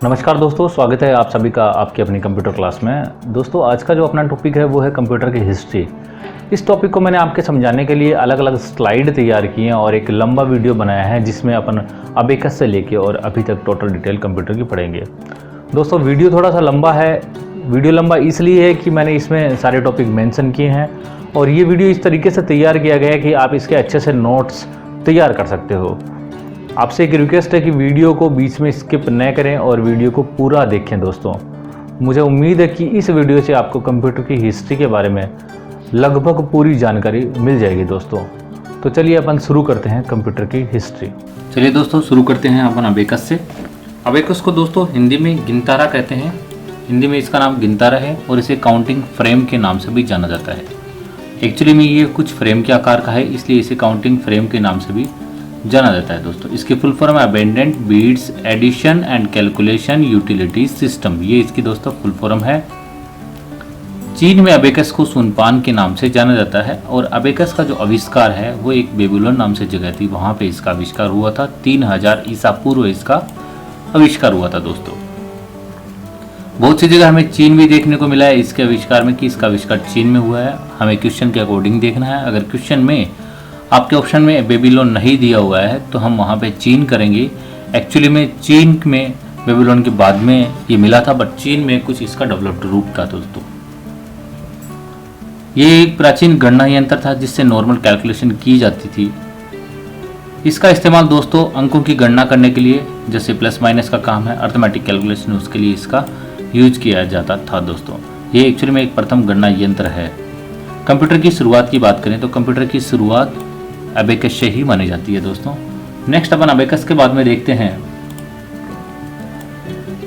नमस्कार दोस्तों, स्वागत है आप सभी का आपकी अपनी कंप्यूटर क्लास में। दोस्तों आज का जो अपना टॉपिक है वो है कंप्यूटर की हिस्ट्री। इस टॉपिक को मैंने आपके समझाने के लिए अलग अलग स्लाइड तैयार की हैं और एक लंबा वीडियो बनाया है जिसमें अपन अबेकस से लेके और अभी तक टोटल डिटेल कंप्यूटर की पढ़ेंगे। दोस्तों वीडियो थोड़ा सा लंबा है। वीडियो लंबा इसलिए है कि मैंने इसमें सारे टॉपिक मेंशन किए हैं और ये वीडियो इस तरीके से तैयार किया गया है कि आप इसके अच्छे से नोट्स तैयार कर सकते हो। आपसे एक रिक्वेस्ट है कि वीडियो को बीच में स्किप न करें और वीडियो को पूरा देखें। दोस्तों मुझे उम्मीद है कि इस वीडियो से आपको कंप्यूटर की हिस्ट्री के बारे में लगभग पूरी जानकारी मिल जाएगी। दोस्तों तो चलिए अपन शुरू करते हैं कंप्यूटर की हिस्ट्री। चलिए दोस्तों शुरू करते हैं अपन अबेकस से। अबेकस को दोस्तों हिंदी में गिनतारा कहते हैं। हिंदी में इसका नाम गिनतारा है और इसे काउंटिंग फ्रेम के नाम से भी जाना जाता है। एक्चुअली में ये कुछ फ्रेम के आकार का है, इसलिए इसे काउंटिंग फ्रेम के नाम से भी जाना जाता है। दोस्तों इसकी फुल फॉर्म है abundant beats addition and calculation utility system. ये इसकी दोस्तों फुल फॉर्म है। चीन में अबेकस को सुनपान के नाम से जाना जाता है और अबेकस का जो आविष्कार है वो एक बेबीलोन नाम से जगह थी, वहाँ पे इसका आविष्कार हुआ था। 3000 ईसा पूर्व इसका आविष्कार हुआ था। दोस्तों बहुत सी जगह हमें चीन भी देखने को मिला है इसके आविष्कार में कि इसका आविष्कार चीन में हुआ है। हमें क्वेश्चन के अकॉर्डिंग देखना है। अगर क्वेश्चन में आपके ऑप्शन में बेबीलोन नहीं दिया हुआ है तो हम वहाँ पे चीन करेंगे। एक्चुअली में चीन में बेबीलोन के बाद में ये मिला था, बट चीन में कुछ इसका डेवलप्ड रूप था। दोस्तों ये एक प्राचीन गणना यंत्र था जिससे नॉर्मल कैलकुलेशन की जाती थी। इसका इस्तेमाल दोस्तों अंकों की गणना करने के लिए, जैसे प्लस माइनस का काम है, अर्थमेटिक कैलकुलेशन, उसके लिए इसका यूज किया जाता था। दोस्तों ये एक्चुअली में एक प्रथम गणना यंत्र है। कंप्यूटर की शुरुआत की बात करें तो कंप्यूटर की शुरुआत अबेकस से ही मानी जाती है। दोस्तों नेक्स्ट अपन अबेकस के बाद में देखते हैं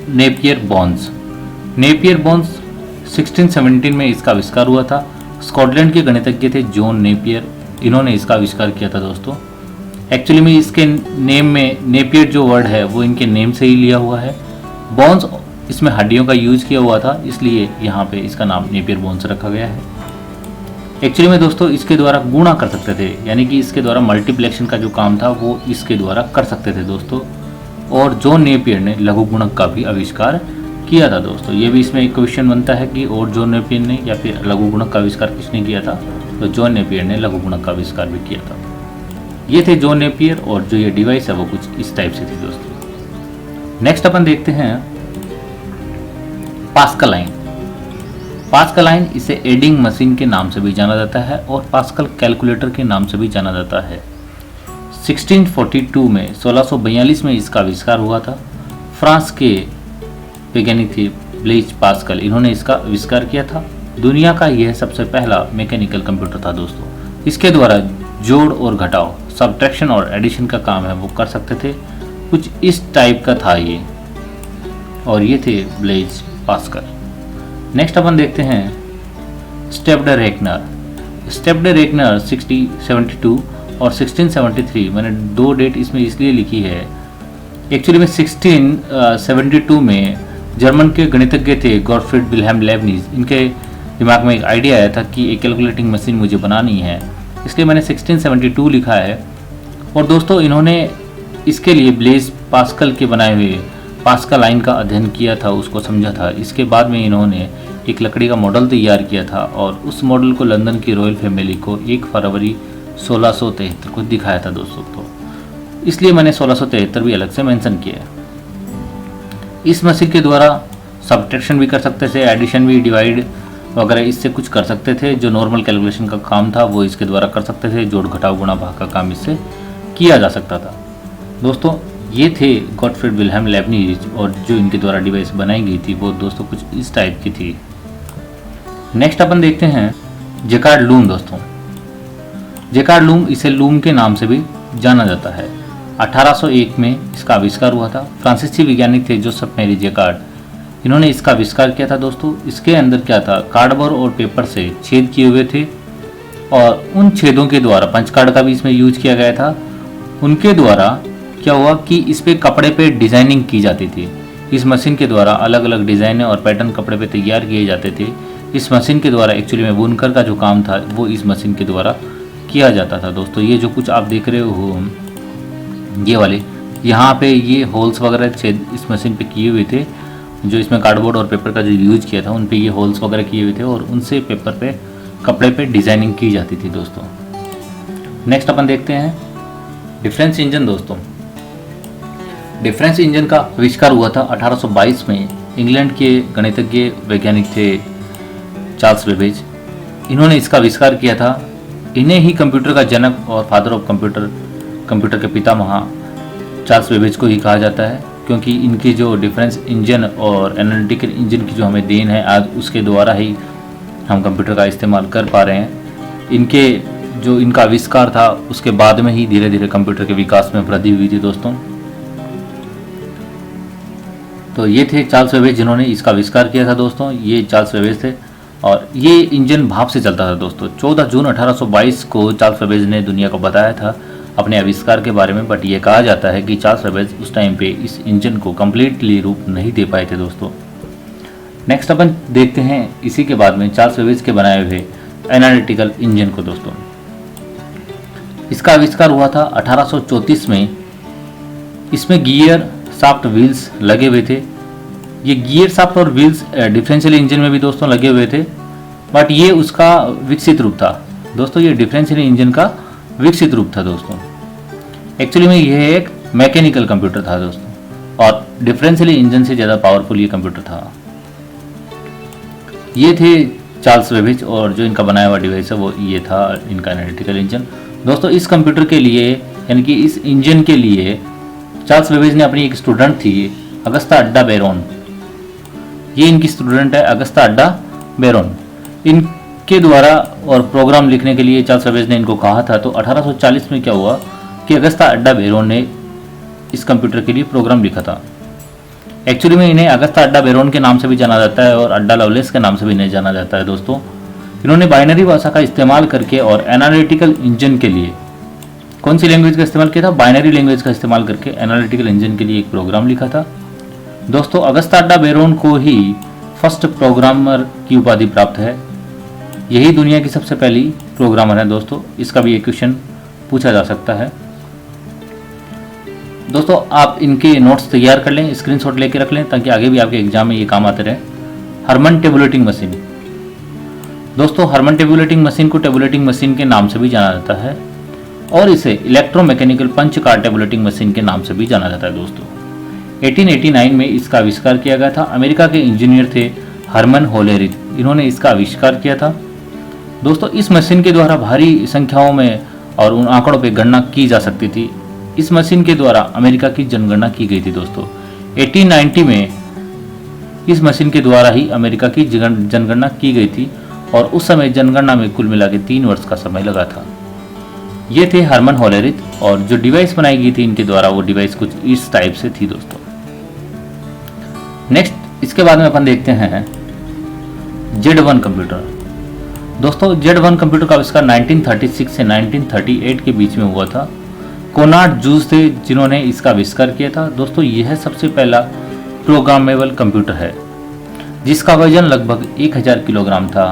नेपियर बोन्स। नेपियर बोन्स 1617 में इसका आविष्कार हुआ था। स्कॉटलैंड के गणितज्ञ थे जॉन नेपियर, इन्होंने इसका आविष्कार किया था। दोस्तों एक्चुअली में इसके नेम में नेपियर जो वर्ड है वो इनके नेम से ही लिया हुआ है। बोन्स इसमें हड्डियों का यूज किया हुआ था, इसलिए यहाँ पे इसका नाम नेपियर बोन्स रखा गया है। एक्चुअली में दोस्तों इसके द्वारा गुणा कर सकते थे, यानी कि इसके द्वारा मल्टीप्लेक्शन का जो काम था वो इसके द्वारा कर सकते थे। दोस्तों और जॉन नेपियर ने लघु गुणक का भी आविष्कार किया था। दोस्तों ये भी इसमें एक क्वेश्चन बनता है कि और जॉन नेपियर ने या फिर लघु गुणक का आविष्कार किसने किया था, तो जॉन नेपियर ने लघु गुणक का आविष्कार भी किया था। ये थे जॉन नेपियर और जो ये डिवाइस है वो कुछ इस टाइप से थी। दोस्तों नेक्स्ट अपन देखते हैं पास्कल लाइन। पास्कल लाइन इसे एडिंग मशीन के नाम से भी जाना जाता है और पास्कल कैलकुलेटर के नाम से भी जाना जाता है। 1642 में 1642 में इसका आविष्कार हुआ था। फ्रांस के वैज्ञानिक थे ब्लेज पास्कल, इन्होंने इसका आविष्कार किया था। दुनिया का यह सबसे पहला मैकेनिकल कंप्यूटर था। दोस्तों इसके द्वारा जोड़ और घटाव, सब्ट्रैक्शन और एडिशन का काम है वो कर सकते थे। कुछ इस टाइप का था ये, और ये थे ब्लेज पास्कल। नेक्स्ट अपन देखते हैं स्टेप्ड रेकनर। स्टेप्ड रेकनर 1672 और 1673, मैंने दो डेट इसमें इसलिए लिखी है। एक्चुअली में 1672 में जर्मन के गणितज्ञ थे गॉटफ्रीड विल्हेम लेबनिज, इनके दिमाग में एक आइडिया आया था कि एक कैलकुलेटिंग मशीन मुझे बनानी है, इसलिए मैंने 1672 लिखा है। और दोस्तों इन्होंने इसके लिए ब्लेज पास्कल के बनाए हुए पास्कल लाइन का अध्ययन किया था, उसको समझा था। इसके बाद में इन्होंने एक लकड़ी का मॉडल तैयार किया था और उस मॉडल को लंदन की रॉयल फैमिली को 1 फरवरी 1673 को दिखाया था। दोस्तों तो इसलिए मैंने 1673 भी अलग से मेंशन किया है। इस मशीन के द्वारा सब्ट्रैक्शन भी कर सकते थे, एडिशन भी, डिवाइड वगैरह इससे कुछ कर सकते थे। जो नॉर्मल कैलकुलेशन का काम था वो इसके द्वारा कर सकते थे। जोड़ घटाव गुणा भाग का काम इससे किया जा सकता था। दोस्तों ये थे गॉटफ्रीड विल्हेम लेबनिज और जो इनके द्वारा डिवाइस बनाई गई थी वो दोस्तों कुछ इस टाइप की थी। नेक्स्ट अपन देखते हैं जैकार्ड लूम। दोस्तों जैकार्ड लूम, इसे लूम के नाम से भी जाना जाता है। 1801 में इसका आविष्कार हुआ था। फ्रांसीसी वैज्ञानिक थे जोसेफ मैरी जैकार्ड, इन्होंने इसका आविष्कार किया था। दोस्तों इसके अंदर क्या था, कार्डबोर्ड और पेपर से छेद किए हुए थे और उन छेदों के द्वारा, पंच कार्ड का भी इसमें यूज किया गया था, उनके द्वारा क्या हुआ कि इस पे कपड़े पे डिजाइनिंग की जाती थी। इस मशीन के द्वारा अलग अलग डिजाइन और पैटर्न कपड़े पे तैयार किए जाते थे। इस मशीन के द्वारा एक्चुअली में बुनकर का जो काम था वो इस मशीन के द्वारा किया जाता था। दोस्तों ये जो कुछ आप देख रहे हो ये वाले यहाँ पे ये होल्स वगैरह छेद इस मशीन पे किए हुए थे, जो इसमें कार्डबोर्ड और पेपर का जो यूज किया था उन पे ये होल्स वगैरह किए हुए थे और उनसे पेपर पे कपड़े पे डिज़ाइनिंग की जाती थी दोस्तों। नेक्स्ट अपन देखते हैं डिफरेंस इंजन दोस्तों। डिफरेंस इंजन का आविष्कार हुआ था 1822 में। इंग्लैंड के गणितज्ञ वैज्ञानिक थे चार्ल्स बेबेज, इन्होंने इसका आविष्कार किया था। इन्हें ही कंप्यूटर का जनक और फादर ऑफ कंप्यूटर के पितामह चार्ल्स बेबेज को ही कहा जाता है, क्योंकि इनकी जो डिफरेंस इंजन और एनालिटिकल इंजन की जो हमें देन है आज, उसके द्वारा ही हम कंप्यूटर का इस्तेमाल कर पा रहे हैं। इनका आविष्कार था उसके बाद में ही धीरे धीरे कंप्यूटर के विकास में वृद्धि हुई थी दोस्तों। तो ये थे चार्ल्स बेबेज जिन्होंने इसका आविष्कार किया था दोस्तों। ये चार्ल्स बेबेज थे और ये इंजन भाप से चलता था दोस्तों। 14 जून 1822 को चार्ल्स बेबेज ने दुनिया को बताया था अपने आविष्कार के बारे में, बट ये कहा जाता है कि चार्ल्स बेबेज उस टाइम पे इस इंजन को कम्प्लीटली रूप नहीं दे पाए थे दोस्तों। नेक्स्ट अपन देखते हैं इसी के बाद में चार्ल्स बेबेज के बनाए हुए एनालिटिकल इंजन को दोस्तों। इसका आविष्कार हुआ था 1834 में। इसमें गियर शाफ्ट व्हील्स लगे हुए थे। ये गियर शाफ्ट और व्हील्स डिफरेंशियल इंजन में भी दोस्तों लगे हुए थे, बट ये उसका विकसित रूप था दोस्तों। ये डिफरेंशियल इंजन का विकसित रूप था दोस्तों। एक्चुअली में यह एक मैकेनिकल कंप्यूटर था दोस्तों और डिफरेंशियल इंजन से ज़्यादा पावरफुल ये कंप्यूटर था। ये थे चार्ल्स बेबेज और जो इनका बनाया हुआ डिवाइस है वो ये था इनका एनालिटिकल इंजन दोस्तों। इस कंप्यूटर के लिए यानी कि इस इंजन के लिए चार्ल्स बेबेज ने अपनी एक स्टूडेंट थी अगस्ता अड्डा बेरोन। ये इनकी स्टूडेंट है अगस्ता अड्डा बेरोन। इनके द्वारा और प्रोग्राम लिखने के लिए चार्ल्स बेबेज ने इनको कहा था। तो 1840 में क्या हुआ कि अगस्ता अड्डा बेरोन ने इस कंप्यूटर के लिए प्रोग्राम लिखा था। एक्चुअली में इन्हें अगस्ता अड्डा बेरोन के नाम से भी जाना जाता है और अड्डा लवलेस के नाम से भी इन्हें जाना जाता है दोस्तों। इन्होंने बाइनरी भाषा का इस्तेमाल करके और एनालिटिकल इंजन के लिए कौन सी लैंग्वेज का इस्तेमाल किया था? बाइनरी लैंग्वेज का इस्तेमाल करके एनालिटिकल इंजन के लिए एक प्रोग्राम लिखा था दोस्तों। अगस्ता अड्डा बेरोन को ही फर्स्ट प्रोग्रामर की उपाधि प्राप्त है। यही दुनिया की सबसे पहली प्रोग्रामर है दोस्तों। इसका भी एक क्वेश्चन पूछा जा सकता है दोस्तों। आप इनके नोट्स तैयार कर लें, स्क्रीनशॉट लेके रख लें ताकि आगे भी आपके एग्जाम में ये काम आते रहे। हरमन टेबुलेटिंग मशीन दोस्तों। हरमन टेबुलेटिंग मशीन को टेबुलेटिंग मशीन के नाम से भी जाना जाता है और इसे electromechanical punch card tabulating machine के नाम से भी जाना जाता है दोस्तों। 1889 में इसका आविष्कार किया गया था। अमेरिका के इंजीनियर थे हरमन होलेरिथ, इन्होंने इसका आविष्कार किया था दोस्तों। इस मशीन के द्वारा भारी संख्याओं में और उन आंकड़ों पर गणना की जा सकती थी। इस मशीन के द्वारा अमेरिका की जनगणना की गई थी दोस्तों। 1890 में इस मशीन के द्वारा ही अमेरिका की जनगणना की गई थी और उस समय जनगणना में कुल मिला के 3 वर्ष का समय लगा था। ये थे हरमन होलेरिथ और जो डिवाइस बनाई गई थी इनके द्वारा वो डिवाइस कुछ इस टाइप से थी दोस्तों। नेक्स्ट इसके बाद में अपन देखते हैं Z1 कंप्यूटर दोस्तों। Z1 कंप्यूटर का आविष्कार 1936 से 1938 के बीच में हुआ था। कोनार्ड जूस थे जिन्होंने इसका आविष्कार किया था दोस्तों। यह सबसे पहला प्रोग्रामेबल कंप्यूटर है जिसका वजन लगभग 1000 किलोग्राम था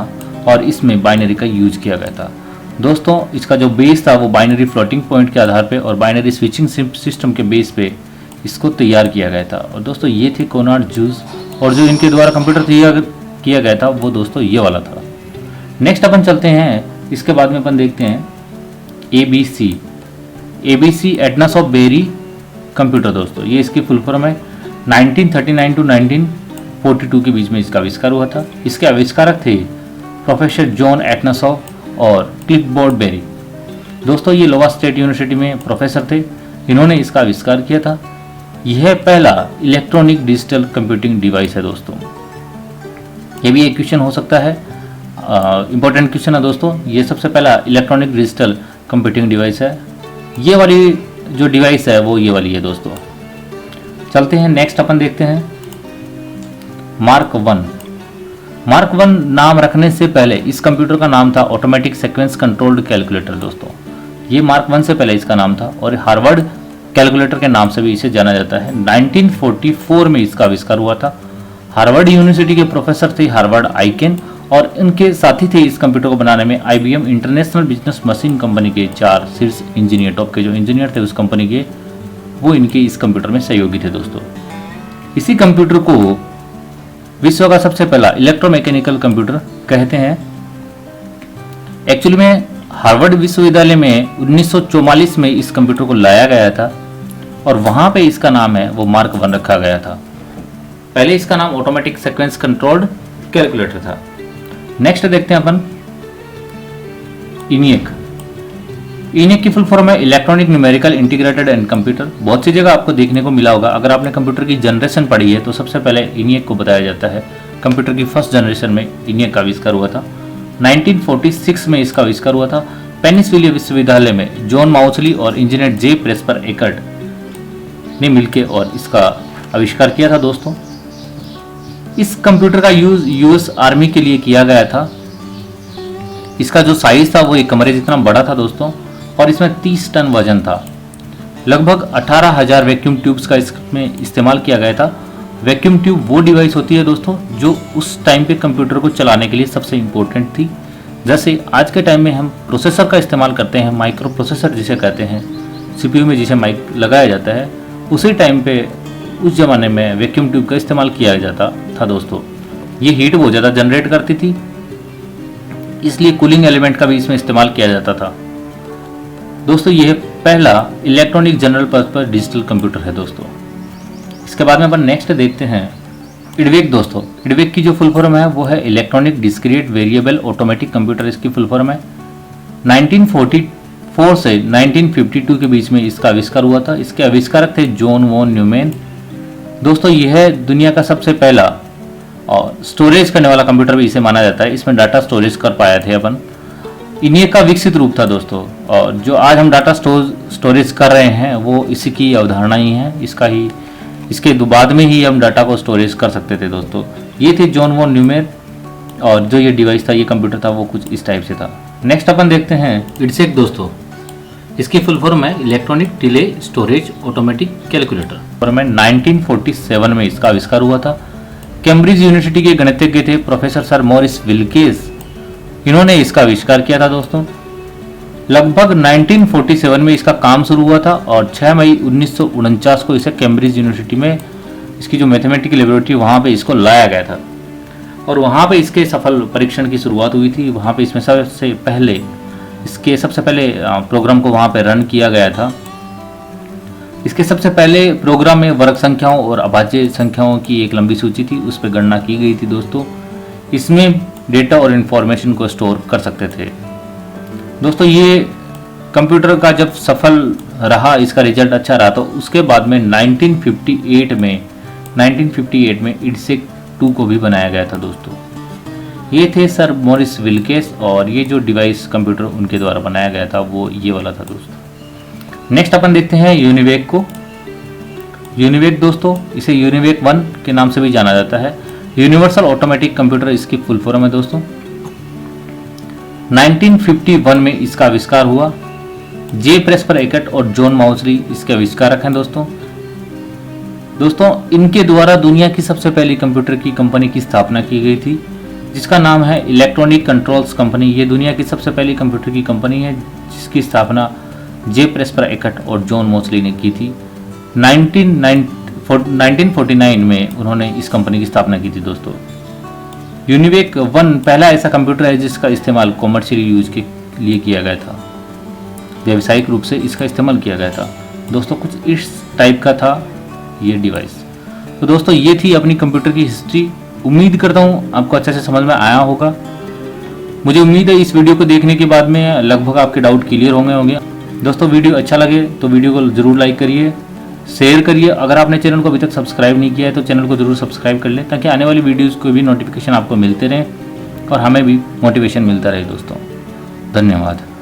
और इसमें बाइनरी का यूज किया गया था दोस्तों। इसका जो बेस था वो बाइनरी फ्लोटिंग पॉइंट के आधार पे और बाइनरी स्विचिंग सिस्टम के बेस पे इसको तैयार किया गया था। और दोस्तों ये थे कोनार्ड जूस और जो इनके द्वारा कंप्यूटर तैयार किया गया था वो दोस्तों ये वाला था। नेक्स्ट अपन चलते हैं, इसके बाद में अपन देखते हैं ABC एडनस ऑफ बेरी कंप्यूटर दोस्तों। ये इसकी फुल फॉर्म है। 1939 टू 1942 के बीच में इसका आविष्कार हुआ था। इसके आविष्कारक थे प्रोफेसर जॉन एटनसॉफ और क्लिफबोर्ड बेरी दोस्तों। ये लोवा स्टेट यूनिवर्सिटी में प्रोफेसर थे, इन्होंने इसका आविष्कार किया था। यह पहला इलेक्ट्रॉनिक डिजिटल कंप्यूटिंग डिवाइस है दोस्तों। ये भी एक क्वेश्चन हो सकता है, इंपॉर्टेंट क्वेश्चन है दोस्तों। ये सबसे पहला इलेक्ट्रॉनिक डिजिटल कंप्यूटिंग डिवाइस है। ये वाली जो डिवाइस है वो ये वाली है दोस्तों। चलते हैं नेक्स्ट अपन देखते हैं मार्क 1। मार्क 1 नाम रखने से पहले इस कंप्यूटर का नाम था ऑटोमेटिक सीक्वेंस कंट्रोल्ड कैलकुलेटर दोस्तों। ये मार्क 1 से पहले इसका नाम था और हार्वर्ड कैलकुलेटर के नाम से भी इसे जाना जाता है। 1944 में इसका आविष्कार हुआ था। हार्वर्ड यूनिवर्सिटी के प्रोफेसर थे हार्वर्ड आइकेन और इनके साथी थे इस कंप्यूटर को बनाने में IBM international business machine company के 4 शीर्ष इंजीनियर, टॉप के जो इंजीनियर थे उस कंपनी के, वो इनके इस कंप्यूटर में सहयोगी थे दोस्तों। इसी कंप्यूटर को विश्व का सबसे पहला इलेक्ट्रोमैकेनिकल कंप्यूटर कहते हैं। एक्चुअली में हार्वर्ड विश्वविद्यालय में 1944 में इस कंप्यूटर को लाया गया था और वहां पे इसका नाम है वो मार्क 1 रखा गया था। पहले इसका नाम ऑटोमेटिक सीक्वेंस कंट्रोल्ड कैलकुलेटर था। नेक्स्ट देखते हैं अपन इनियक। इनियक की फुल फॉर्म है electronic numerical integrated and computer. बहुत सी जगह आपको देखने को मिला होगा। अगर आपने कंप्यूटर की जनरेशन पढ़ी है तो सबसे पहले इनियक को बताया जाता है। कंप्यूटर की फर्स्ट जनरेशन में इनियक का आविष्कार हुआ था। 1946 में इसका आविष्कार हुआ था। पेनिसिलिया विश्वविद्यालय में जॉन माउसली और इंजीनियर जे प्रेस्पर एकर्ट ने मिलकर और इसका आविष्कार किया था दोस्तों। इस कंप्यूटर का यूज यूएस आर्मी के लिए किया गया था। इसका जो साइज था वो एक कमरे जितना बड़ा था दोस्तों और इसमें 30 टन वजन था। लगभग 18,000 वैक्यूम ट्यूब्स का इसमें इस्तेमाल किया गया था। वैक्यूम ट्यूब वो डिवाइस होती है दोस्तों जो उस टाइम पे कंप्यूटर को चलाने के लिए सबसे इम्पोर्टेंट थी। जैसे आज के टाइम में हम प्रोसेसर का इस्तेमाल करते हैं, माइक्रो प्रोसेसर जिसे कहते हैं, सीपीयू में जिसे माइक लगाया जाता है, उसी टाइम पे उस ज़माने में वैक्यूम ट्यूब का इस्तेमाल किया जाता था दोस्तों। ये हीट बहुत ज़्यादा जनरेट करती थी, इसलिए कूलिंग एलिमेंट का भी इसमें इस्तेमाल किया जाता था दोस्तों। यह पहला electronic general purpose digital computer है दोस्तों। इसके बाद में अपन नेक्स्ट देखते हैं इडवेक दोस्तों। इडवेक की जो फुल फॉर्म है वो है electronic discrete variable automatic computer, इसकी फुल फॉर्म है। 1944 से 1952 के बीच में इसका आविष्कार हुआ था। इसके आविष्कारक थे जॉन वॉन न्यूमैन दोस्तों। यह है दुनिया का सबसे पहला और स्टोरेज करने वाला कंप्यूटर भी इसे माना जाता है। इसमें डाटा स्टोरेज कर पाए थे अपन। इनियक का विकसित रूप था दोस्तों और जो आज हम डाटा स्टोरेज कर रहे हैं वो इसी की अवधारणा ही है। इसके बाद में ही हम डाटा को स्टोरेज कर सकते थे दोस्तों। ये थे जॉन वॉन न्यूमैन और जो ये डिवाइस था, ये कंप्यूटर था, वो कुछ इस टाइप से था। नेक्स्ट अपन देखते हैं इडसेक दोस्तों। इसकी फुल फॉर्म है electronic delay storage automatic calculator और 1947 में इसका आविष्कार हुआ था। कैम्ब्रिज यूनिवर्सिटी के गणितज्ञ थे प्रोफेसर सर मॉरिस विल्केस, इन्होंने इसका आविष्कार किया था दोस्तों। लगभग 1947 में इसका काम शुरू हुआ था और 6 मई 1949 को इसे कैम्ब्रिज यूनिवर्सिटी में इसकी जो मैथमेटिकल लेबोरेटरी वहाँ पे इसको लाया गया था और वहाँ पे इसके सफल परीक्षण की शुरुआत हुई थी। वहाँ पे इसमें सबसे पहले प्रोग्राम को वहाँ पे रन किया गया था। इसके सबसे पहले प्रोग्राम में वर्ग संख्याओं और अभाज्य संख्याओं की एक लंबी सूची थी, उस पर गणना की गई थी दोस्तों। इसमें डेटा और इन्फॉर्मेशन को स्टोर कर सकते थे दोस्तों। ये कंप्यूटर का जब सफल रहा, इसका रिजल्ट अच्छा रहा, तो उसके बाद में 1958 में इडसेक 2 को भी बनाया गया था दोस्तों। ये थे सर मॉरिस विल्केस और ये जो डिवाइस कंप्यूटर उनके द्वारा बनाया गया था वो ये वाला था दोस्तों। नेक्स्ट अपन देखते हैं यूनिवेक को। यूनिवेक दोस्तों, इसे यूनिवेक 1 के नाम से भी जाना जाता है। यूनिवर्सल ऑटोमेटिक कंप्यूटर इसकी फुल फॉर्म है दोस्तों। 1951 में इसका आविष्कार हुआ। जे प्रेस्पर एकर्ट और जॉन माउसली इसके आविष्कारक हैं दोस्तों। इनके द्वारा दुनिया की सबसे पहली कंप्यूटर की कंपनी की स्थापना की गई थी जिसका नाम है इलेक्ट्रॉनिक कंट्रोल्स कंपनी। ये दुनिया की सबसे पहली कंप्यूटर की कंपनी है जिसकी स्थापना जे प्रेस्पर एकर्ट और जॉन माउसली ने की थी। 1949 में उन्होंने इस कंपनी की स्थापना की थी दोस्तों। यूनिवेक 1 पहला ऐसा कंप्यूटर है जिसका इस्तेमाल कॉमर्शियल यूज के लिए किया गया था, व्यावसायिक रूप से इसका इस्तेमाल किया गया था दोस्तों। कुछ इस टाइप का था ये डिवाइस। तो दोस्तों ये थी अपनी कंप्यूटर की हिस्ट्री। उम्मीद करता हूँ आपको अच्छे से समझ में आया होगा। मुझे उम्मीद है इस वीडियो को देखने के बाद में लगभग आपके डाउट क्लियर होंगे दोस्तों। वीडियो अच्छा लगे तो वीडियो को ज़रूर लाइक करिए, शेयर करिए। अगर आपने चैनल को अभी तक सब्सक्राइब नहीं किया है तो चैनल को ज़रूर सब्सक्राइब कर लें ताकि आने वाली वीडियोज़ को भी नोटिफिकेशन आपको मिलते रहें और हमें भी मोटिवेशन मिलता रहे दोस्तों। धन्यवाद।